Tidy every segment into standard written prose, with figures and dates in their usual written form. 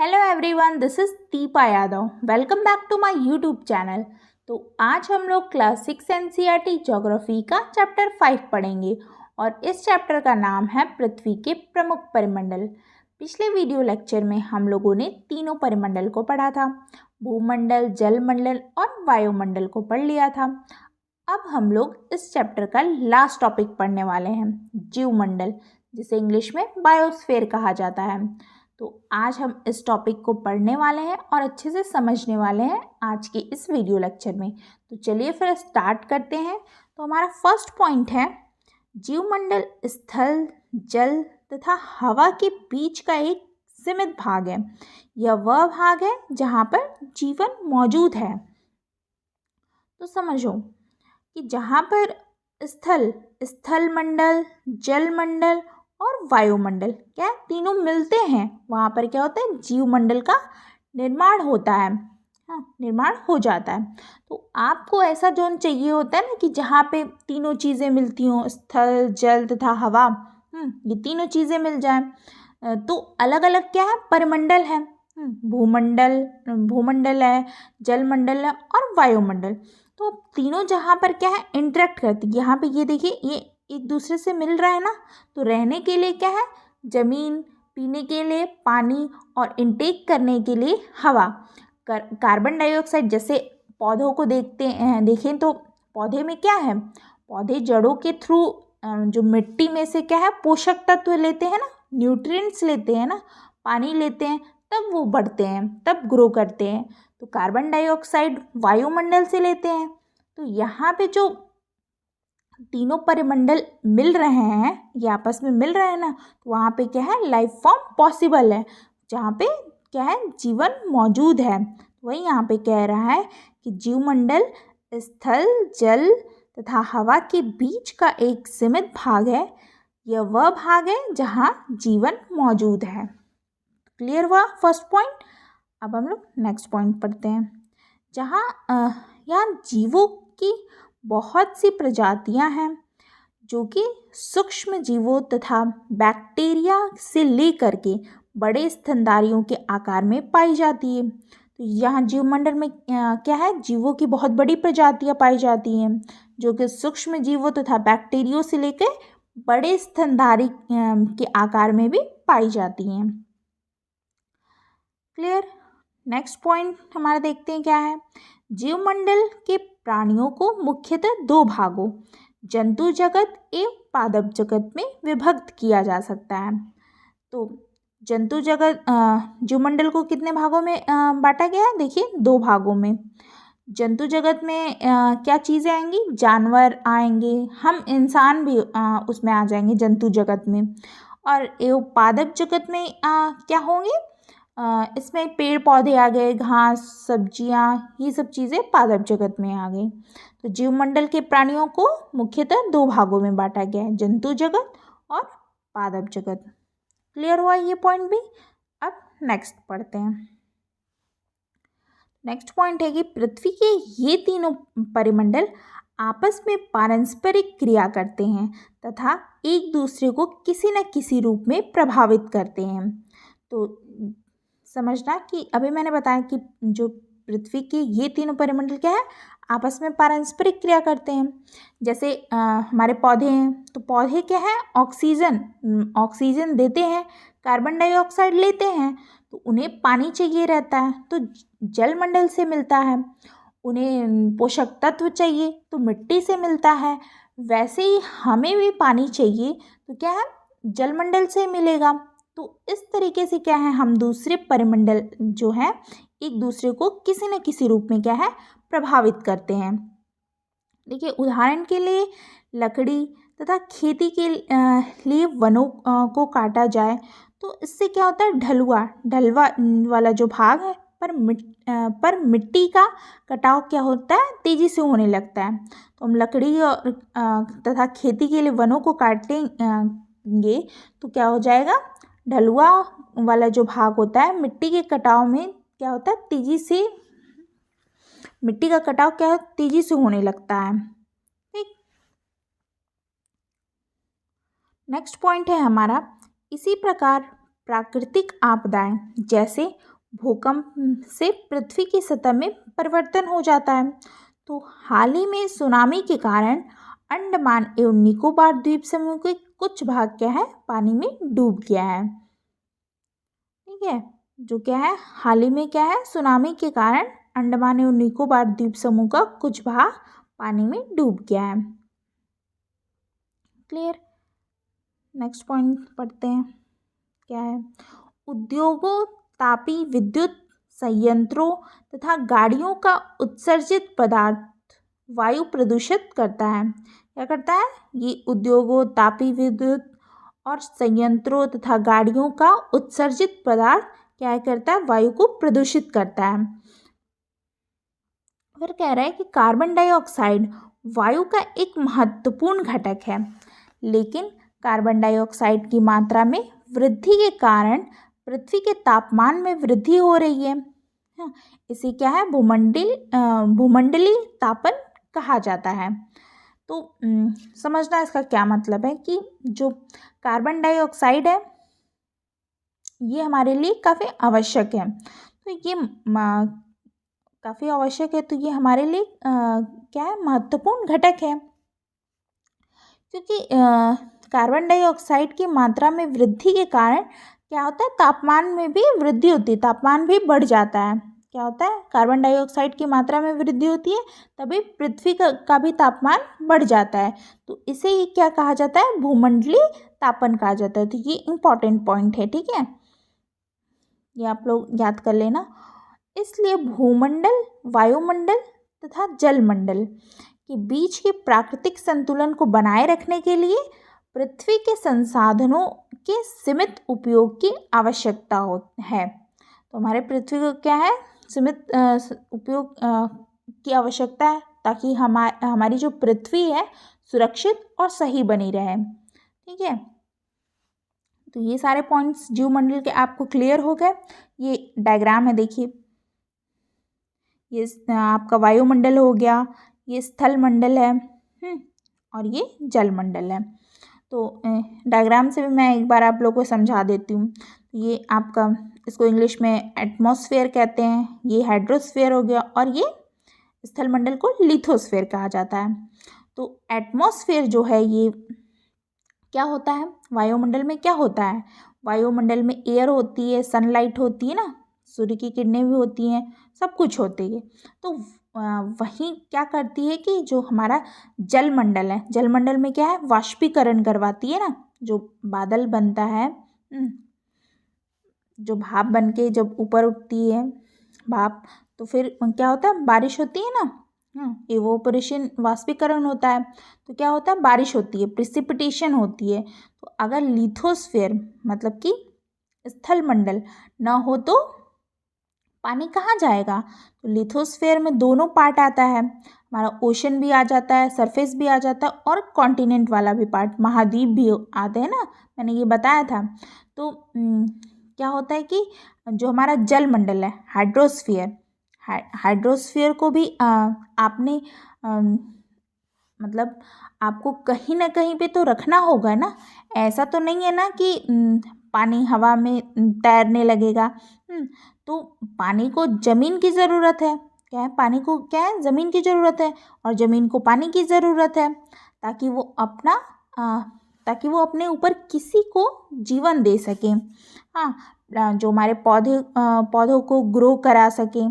Hello everyone, this is Deepa Yadav. Welcome back to my YouTube channel. तो आज हम लोग क्लास 6 एनसीईआरटी ज्योग्राफी का चैप्टर 5 पढ़ेंगे और इस चैप्टर का नाम है पृथ्वी के प्रमुख परिमंडल। पिछले वीडियो लेक्चर में हम लोगों ने तीनों परिमंडल को पढ़ा था, भूमंडल, जलमंडल और वायुमंडल को पढ़ लिया था। अब हम लोग इस चैप्टर का लास्ट टॉपिक पढ़ने वाले हैं, जीवमंडल, जिसे इंग्लिश में बायोस्फीयर कहा जाता है। तो आज हम इस टॉपिक को पढ़ने वाले हैं और अच्छे से समझने वाले हैं आज के इस वीडियो लेक्चर में। तो चलिए फिर स्टार्ट करते हैं। तो हमारा फर्स्ट पॉइंट है, जीवमंडल स्थल, जल तथा हवा के बीच का एक सीमित भाग है। यह वह भाग है जहाँ पर जीवन मौजूद है। तो समझो कि जहाँ पर स्थलमंडल, जलमंडल और वायुमंडल क्या है, तीनों मिलते हैं, वहाँ पर क्या होता है, जीवमंडल का निर्माण होता है। हाँ, निर्माण हो जाता है। तो आपको ऐसा जोन चाहिए होता है ना कि जहाँ पे तीनों चीज़ें मिलती हों, स्थल, जल तथा हवा, ये तीनों चीज़ें मिल जाएं। तो अलग अलग क्या है, परिमंडल है। भूमंडल है, जलमंडल है और वायुमंडल। तो तीनों जहाँ पर क्या है, इंटरेक्ट करती है। यहाँ पे ये देखिए, ये एक दूसरे से मिल रहा है ना। तो रहने के लिए क्या है, ज़मीन, पीने के लिए पानी और इनटेक करने के लिए हवा। कार्बन डाइऑक्साइड, जैसे पौधों को देखें तो पौधे में क्या है, पौधे जड़ों के थ्रू जो मिट्टी में से क्या है, पोषक तत्व लेते हैं ना, न्यूट्रिएंट्स लेते हैं ना, पानी लेते हैं, तब वो बढ़ते हैं, तब ग्रो करते हैं। तो कार्बन डाइऑक्साइड वायुमंडल से लेते हैं। तो यहाँ पे जो तीनों परिमंडल मिल रहे हैं, ये आपस में मिल रहे हैं ना, तो वहाँ पे क्या है, लाइफ फॉर्म पॉसिबल है, जहाँ पे क्या है, जीवन मौजूद है। वही यहाँ पे कह रहा है कि जीवमंडल स्थल, जल तथा हवा के बीच का एक सीमित भाग है। यह वह भाग है जहाँ जीवन मौजूद है। क्लियर हुआ फर्स्ट पॉइंट। अब हम लोग नेक्स्ट पॉइंट पढ़ते हैं। जहाँ यहाँ जीवों की बहुत सी प्रजातियां हैं जो कि सूक्ष्म जीवों तथा बैक्टीरिया से लेकर के बड़े स्तनधारियों के आकार में पाई जाती है। तो यहाँ जीवमंडल में क्या है, जीवों की बहुत बड़ी प्रजातियां पाई जाती हैं जो कि सूक्ष्म जीवों तथा बैक्टीरिया से लेकर बड़े स्तनधारी के आकार में भी पाई जाती हैं। क्लियर। नेक्स्ट पॉइंट हमारा देखते हैं क्या है। जीवमंडल के प्राणियों को मुख्यतः दो भागों, जंतु जगत एवं पादप जगत में विभक्त किया जा सकता है। तो जंतु जगत, जीवमंडल को कितने भागों में बांटा गया है, देखिए दो भागों में। जंतु जगत में क्या चीज़ें आएंगी, जानवर आएंगे, हम इंसान भी उसमें आ जाएंगे जंतु जगत में। और एवं पादप जगत में क्या होंगे, इसमें पेड़ पौधे आ गए, घास, सब्जियां, ये सब चीज़ें पादप जगत में आ गई। तो जीवमंडल के प्राणियों को मुख्यतः दो भागों में बांटा गया है, जंतु जगत और पादप जगत। क्लियर हुआ ये पॉइंट भी। अब नेक्स्ट पढ़ते हैं। नेक्स्ट पॉइंट है कि पृथ्वी के ये तीनों परिमंडल आपस में पारस्परिक क्रिया करते हैं तथा एक दूसरे को किसी न किसी रूप में प्रभावित करते हैं। तो समझना कि अभी मैंने बताया कि जो पृथ्वी के ये तीनों परिमंडल क्या है, आपस में पारस्परिक क्रिया करते हैं। जैसे हमारे पौधे हैं, तो पौधे क्या है, ऑक्सीजन देते हैं, कार्बन डाइऑक्साइड लेते हैं, तो उन्हें पानी चाहिए रहता है, तो जलमंडल से मिलता है। उन्हें पोषक तत्व चाहिए तो मिट्टी से मिलता है। वैसे ही हमें भी पानी चाहिए तो क्या है, जलमंडल से मिलेगा। तो इस तरीके से क्या है, हम दूसरे परिमंडल जो है एक दूसरे को किसी न किसी रूप में क्या है, प्रभावित करते हैं। देखिए उदाहरण के लिए लकड़ी तथा खेती के लिए वनों को काटा जाए तो इससे क्या होता है, ढलवा वाला जो भाग है पर मिट्टी का कटाव क्या होता है, तेज़ी से होने लगता है। तो हम लकड़ी और तथा खेती के लिए वनों को काटेंगे तो क्या हो जाएगा, ढलुआ वाला जो भाग होता है मिट्टी के कटाव में क्या होता है, मिट्टी का कटाव क्या तेज़ी से होने लगता है। ठीक। नेक्स्ट पॉइंट है हमारा, इसी प्रकार प्राकृतिक आपदाएं जैसे भूकंप से पृथ्वी की सतह में परिवर्तन हो जाता है। तो हाल ही में सुनामी के कारण अंडमान एवं निकोबार द्वीप समूह के कुछ भाग क्या है, पानी में डूब गया है। ठीक है, जो क्या है, हाल ही में क्या है, सुनामी के कारण अंडमान एवं निकोबार द्वीप समूह का कुछ भाग पानी में डूब गया है। क्लियर। नेक्स्ट पॉइंट पढ़ते हैं, क्या है, उद्योगों, तापी विद्युत संयंत्रों तथा गाड़ियों का उत्सर्जित पदार्थ वायु प्रदूषित करता है। क्या करता है, ये उद्योगों, तापी विद्युत और संयंत्रों तथा गाड़ियों का उत्सर्जित पदार्थ क्या करता है, वायु को प्रदूषित करता है। फिर कह रहा है कि कार्बन डाइऑक्साइड वायु का एक महत्वपूर्ण घटक है, लेकिन कार्बन डाइऑक्साइड की मात्रा में वृद्धि के कारण पृथ्वी के तापमान में वृद्धि हो रही है। इसे क्या है, भूमंडलीय तापन कहा जाता है। तो समझना इसका क्या मतलब है कि जो कार्बन डाइऑक्साइड है ये हमारे लिए काफ़ी आवश्यक है। तो ये काफ़ी आवश्यक है, तो ये हमारे लिए क्या है, महत्वपूर्ण घटक है, क्योंकि कार्बन डाइऑक्साइड की मात्रा में वृद्धि के कारण क्या होता है, तापमान में भी वृद्धि होती है, तापमान भी बढ़ जाता है। क्या होता है, कार्बन डाइऑक्साइड की मात्रा में वृद्धि होती है तभी पृथ्वी का भी तापमान बढ़ जाता है। तो इसे ये क्या कहा जाता है, भूमंडलीय तापन कहा जाता है। तो ये इम्पॉर्टेंट पॉइंट है, ठीक है, ये आप लोग याद कर लेना। इसलिए भूमंडल, वायुमंडल तथा जलमंडल के बीच के प्राकृतिक संतुलन को बनाए रखने के लिए पृथ्वी के संसाधनों के सीमित उपयोग की आवश्यकता है। तो हमारे पृथ्वी को क्या है, सीमित उपयोग की आवश्यकता है, ताकि हमारी जो पृथ्वी है सुरक्षित और सही बनी रहे। ठीक है, तो ये सारे पॉइंट्स जीवमंडल के आपको क्लियर हो गए। ये डायग्राम है, देखिए, ये आपका वायुमंडल हो गया, ये स्थल मंडल है और ये जलमंडल है। तो डायग्राम से भी मैं एक बार आप लोगों को समझा देती हूँ। ये आपका, इसको इंग्लिश में एटमॉस्फेयर कहते हैं, ये हाइड्रोस्फेयर हो गया, और ये स्थल मंडल को लिथोस्फेयर कहा जाता है। तो एटमॉस्फेयर जो है ये क्या होता है, वायुमंडल में क्या होता है, वायुमंडल में एयर होती है, सनलाइट होती है ना, सूर्य की किरणें भी होती हैं, सब कुछ होती है। तो वही क्या करती है कि जो हमारा जलमंडल है, जलमंडल में क्या है, वाष्पीकरण करवाती है ना, जो बादल बनता है, जो भाप बन के जब ऊपर उठती है भाप, तो फिर क्या होता है, बारिश होती है ना, इवोपोरेशन, वाष्पीकरण होता है, तो क्या होता है, बारिश होती है, प्रिसिपिटेशन होती है। तो अगर लिथोस्फेयर मतलब कि स्थल मंडल ना हो तो पानी कहाँ जाएगा। तो लिथोस्फेयर में दोनों पार्ट आता है, हमारा ओशन भी आ जाता है, सरफेस भी आ जाता है, और कॉन्टिनेंट वाला भी पार्ट, महाद्वीप भी आते हैं ना, मैंने ये बताया था। तो क्या होता है कि जो हमारा जलमंडल है, हाइड्रोस्फीयर को भी आपने मतलब आपको कहीं ना कहीं पे तो रखना होगा ना, ऐसा तो नहीं है ना कि पानी हवा में तैरने लगेगा। तो पानी को ज़मीन की ज़रूरत है, क्या है, पानी को क्या है, ज़मीन की ज़रूरत है, और ज़मीन को पानी की ज़रूरत है, ताकि वो अपने ऊपर किसी को जीवन दे सके। हाँ, जो हमारे पौधों को ग्रो करा सकें,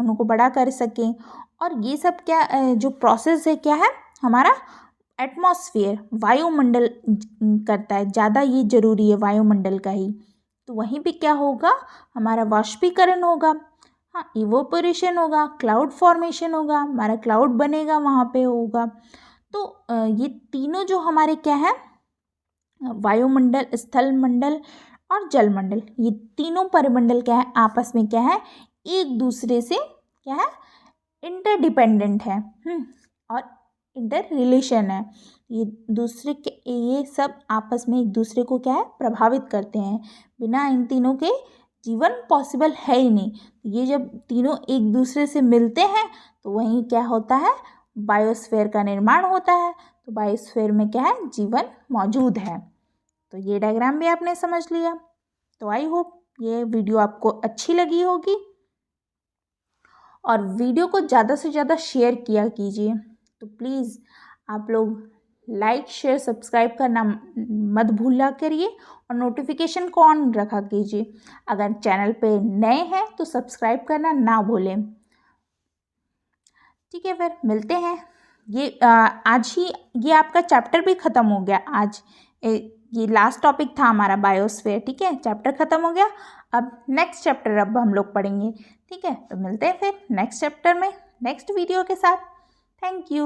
उनको बड़ा कर सकें, और ये सब क्या जो प्रोसेस है, क्या है, हमारा एटमॉस्फेयर, वायुमंडल करता है, ज़्यादा ये ज़रूरी है वायुमंडल का ही। तो वहीं पे क्या होगा, हमारा वाष्पीकरण होगा, हाँ, इवोपोरेशन होगा, क्लाउड फॉर्मेशन होगा, हमारा क्लाउड बनेगा, वहाँ पे होगा। तो ये तीनों जो हमारे क्या है, वायुमंडल, स्थल मंडल और जलमंडल, ये तीनों परिमंडल क्या है, आपस में क्या है, एक दूसरे से क्या है, इंटरडिपेंडेंट है, और इंटर रिलेशन है। ये सब आपस में एक दूसरे को क्या है, प्रभावित करते हैं। बिना इन तीनों के जीवन पॉसिबल है ही नहीं। ये जब तीनों एक दूसरे से मिलते हैं तो वहीं क्या होता है, बायोस्फीयर का निर्माण होता है। तो बायोस्फीयर में क्या है, जीवन मौजूद है। तो ये डायग्राम भी आपने समझ लिया। तो आई होप ये वीडियो आपको अच्छी लगी होगी और वीडियो को ज़्यादा से ज़्यादा शेयर किया कीजिए। तो प्लीज़ आप लोग लाइक शेयर सब्सक्राइब करना मत भूला करिए और नोटिफिकेशन को ऑन रखा कीजिए। अगर चैनल पे नए हैं तो सब्सक्राइब करना ना भूलें। ठीक है, फिर मिलते हैं। ये आज ही ये आपका चैप्टर भी ख़त्म हो गया आज। ये लास्ट टॉपिक था हमारा बायोस्फीयर। ठीक है, चैप्टर ख़त्म हो गया। अब नेक्स्ट चैप्टर अब हम लोग पढ़ेंगे। ठीक है, तो मिलते हैं फिर नेक्स्ट चैप्टर में नेक्स्ट वीडियो के साथ। Thank you.